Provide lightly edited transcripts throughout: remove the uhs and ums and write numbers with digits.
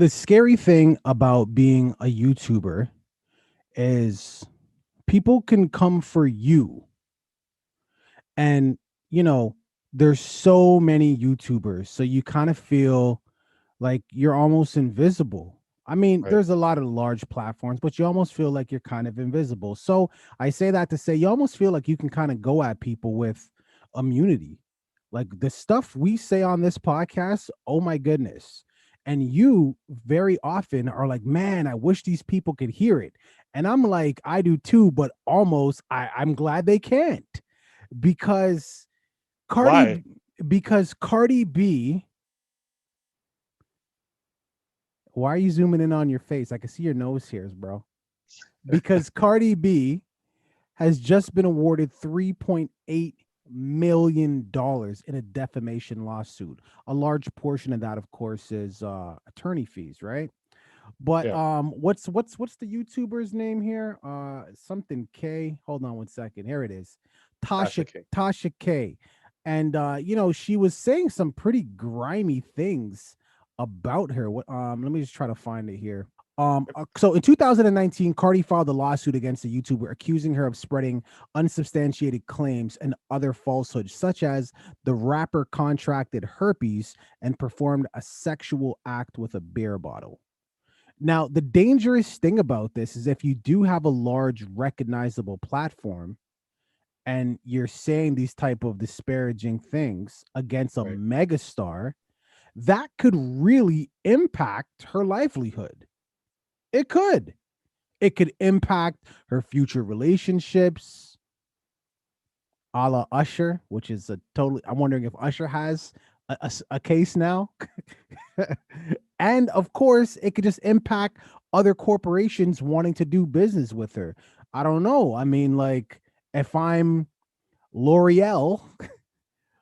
The scary thing about being a YouTuber is people can come for you. And, you know, there's so many YouTubers. So you kind of feel like you're almost invisible. I mean, Right. there's a lot of large platforms, but you almost feel like you're kind of invisible. So I say that to say you almost feel like you can kind of go at people with immunity. Like the stuff we say on this podcast, oh my goodness. And you very often are like, man, I wish these people could hear it. And I'm like, I do too, but almost I'm glad they can't because Why? Cardi because Cardi B, why are you zooming in on your face? I can see your nose hairs, bro. Because Cardi B has just been awarded $3.8 million in a defamation lawsuit. A large portion of that, of course, is attorney fees, right? But Yeah. what's the YouTuber's name here? Something K. Hold on one second. Here it is. Tasha Tasha K. Tasha K. And she was saying some pretty grimy things about her. What let me just try to find it here. So in 2019, Cardi filed a lawsuit against the YouTuber, accusing her of spreading unsubstantiated claims and other falsehoods, such as the rapper contracted herpes and performed a sexual act with a beer bottle. Now, the dangerous thing about this is if you do have a large recognizable platform and you're saying these type of disparaging things against a Right. megastar, that could really impact her livelihood. It could. It could impact her future relationships, a la Usher, which is a totally. I'm wondering if Usher has a case now. And of course, it could just impact other corporations wanting to do business with her. I don't know. I mean, like, if I'm L'Oreal,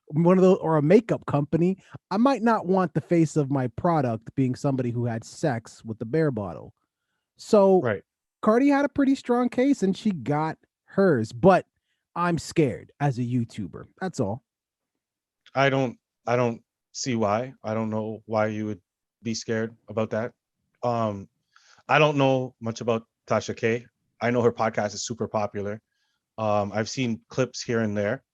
one of those, or a makeup company, I might not want the face of my product being somebody who had sex with the bear bottle. So Right. Cardi had a pretty strong case and she got hers, but I'm scared as a YouTuber. That's all. I don't I don't see why. I don't know why you would be scared about that. Um I don't know much about Tasha K. I know her podcast is super popular. I've seen clips here and there.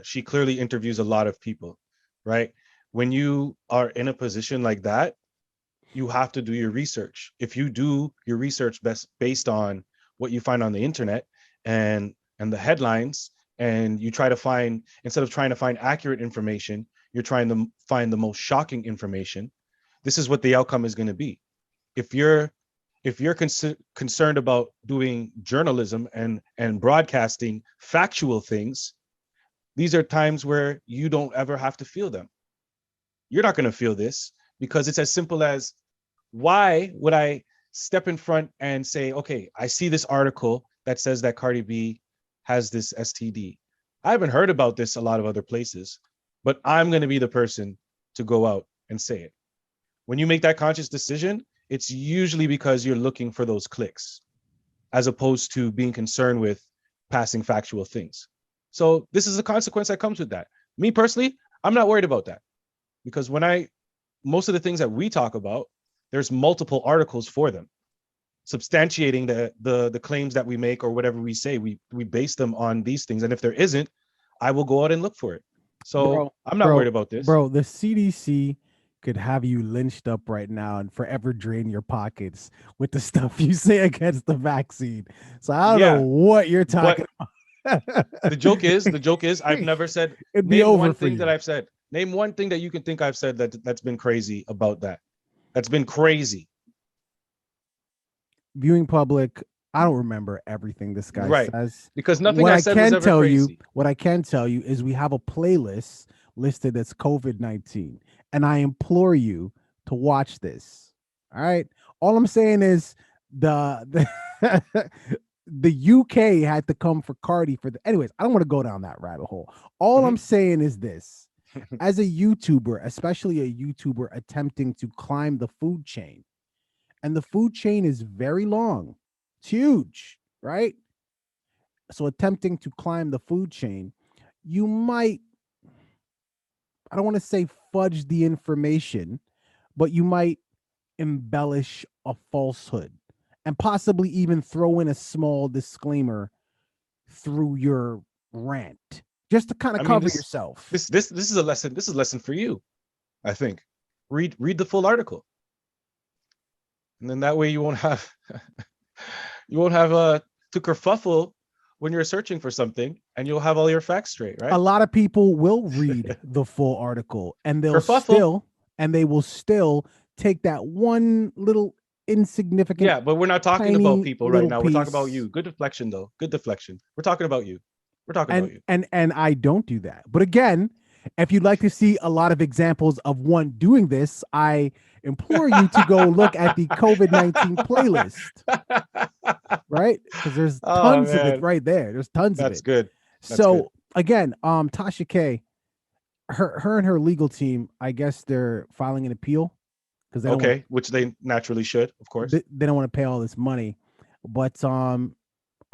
She clearly interviews a lot of people, right? When you are in a position like that, you have to do your research. If you do your research based on what you find on the internet and the headlines, and you try to find, instead of trying to find accurate information, you're trying to find the most shocking information. This is what the outcome is going to be. If you're concerned about doing journalism and broadcasting factual things, these are times where you don't ever have to feel them. You're not going to feel this because it's as simple as, why would I step in front and say, okay, I see this article that says that Cardi B has this STD. I haven't heard about this a lot of other places, but I'm going to be the person to go out and say it. When you make that conscious decision, it's usually because you're looking for those clicks as opposed to being concerned with passing factual things. So this is a consequence that comes with that. Me personally, I'm not worried about that because most of the things that we talk about, there's multiple articles for them substantiating the claims that we make or whatever we say. We base them on these things, and if there isn't, I will go out and look for it. So Bro, I'm not worried bro, about this. bro, the CDC could have you lynched up right now and forever drain your pockets with the stuff you say against the vaccine. So I don't know Yeah, what you're talking but about. the joke is I've never said, It'd be name over one for thing that you. I've said. Name one thing that you can think I've said that's been crazy about that. That's been crazy. Viewing public, I don't remember everything this guy Right. says. Because nothing I said was ever crazy. What I can tell you is we have a playlist listed as COVID-19, and I implore you to watch this. All right. All I'm saying is the the UK had to come for Cardi for the. Anyways, I don't want to go down that rabbit hole. All Mhm. I'm saying is this: as a YouTuber, especially a YouTuber attempting to climb the food chain, and the food chain is very long. It's huge, right? So attempting to climb the food chain, you might, I don't want to say fudge the information, but you might embellish a falsehood and possibly even throw in a small disclaimer through your rant just to kind of I mean, cover this yourself. this this this is a lesson. This is a lesson for you, I think. Read the full article, and then that way you won't have a to kerfuffle when you're searching for something, and you'll have all your facts straight, A right? lot of people will read the full article and Kerfuffle. they will still take that one little insignificant Yeah, but we're not talking about tiny people right little now. We're talking about piece. you. Good deflection, though. Good deflection. We're talking about you. We're talking about and you. and I don't do that. But again, if you'd like to see a lot of examples of one doing this, I implore you to go look at the COVID-19 playlist, right? Because there's Oh tons of it man, right there. There's tons of that's it. good. That's good. So again, Tasha K, her and her legal team, I guess they're filing an appeal because Okay, which they naturally should, of course. they don't want to pay all this money. But I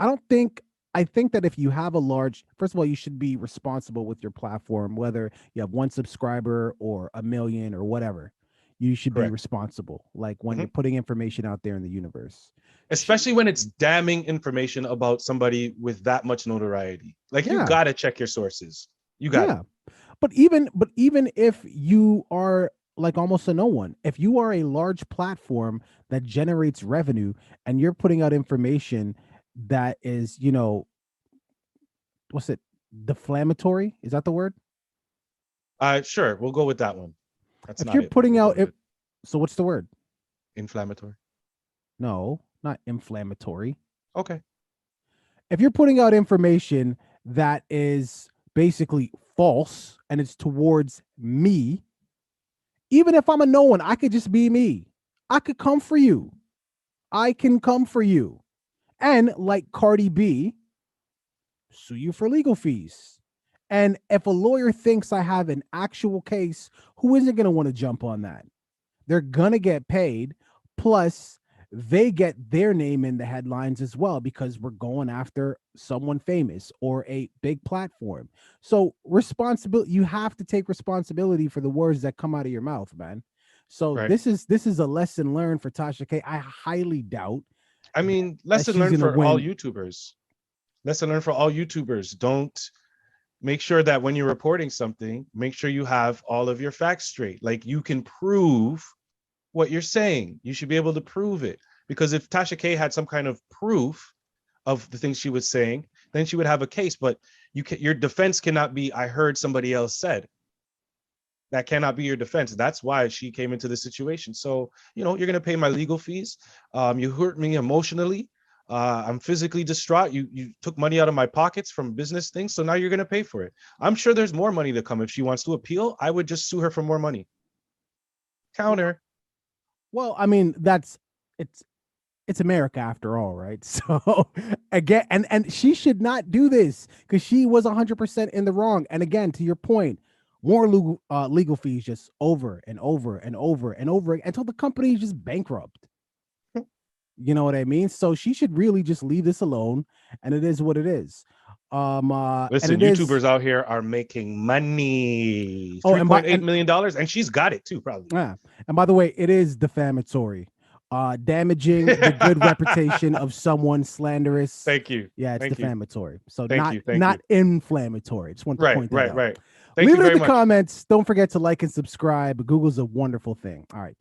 don't think I think that if you have a large, first of all, you should be responsible with your platform, whether you have one subscriber or a million or whatever. You should be Correct. responsible, like when you're Mhm. putting information out there in the universe. Especially when it's damning information about somebody with that much notoriety. Like you Yeah, gotta check your sources. You got it. yeah. But even if you are like almost a no one, if you are a large platform that generates revenue and you're putting out information that is, what's it, deflammatory? Is that the word? Sure, we'll go with that one. That's If not you're it, but putting we'll go out with it, it. so what's the word? Inflammatory. No, not inflammatory. Okay. If you're putting out information that is basically false and it's towards me, even if I'm a no one, I could just be me. I could come for you. I can come for you. And like Cardi B, sue you for legal fees. And if a lawyer thinks I have an actual case, who isn't going to want to jump on that? They're going to get paid. Plus, they get their name in the headlines as well because we're going after someone famous or a big platform. So, responsibility, you have to take responsibility for the words that come out of your mouth, man. So Right. this is a lesson learned for Tasha K. I highly doubt I that, mean, that lesson she's learned going to for all win. YouTubers. Lesson learned for all YouTubers. Don't make sure that when you're reporting something, make sure you have all of your facts straight. Like you can prove what you're saying. You should be able to prove it. Because if Tasha K had some kind of proof of the things she was saying, then she would have a case. But your defense cannot be, I heard somebody else said. That cannot be your defense. That's why she came into this situation. So, you're going to pay my legal fees. You hurt me emotionally. I'm physically distraught. You took money out of my pockets from business things. So now you're going to pay for it. I'm sure there's more money to come. If she wants to appeal, I would just sue her for more money. Counter. Well, I mean, it's America after all, right? So again, and she should not do this because she was 100% in the wrong. And again, to your point, more legal fees just over and over and over and over until the company is just bankrupt. You know what I mean? So she should really just leave this alone, and it is what it is. And Listen, it is. YouTubers out here are making money. Oh, $3.8 million, and she's got it too, probably. yeah, and by the way, it is defamatory, damaging the good reputation of someone, slanderous. Thank you. Yeah, it's Thank you. defamatory. So Thank not you. Thank not you. inflammatory. Just want to Right, point that right, out. right. Thank Leave you it in very the much. comments. Don't forget to like and subscribe. Google's a wonderful thing. All right, dude.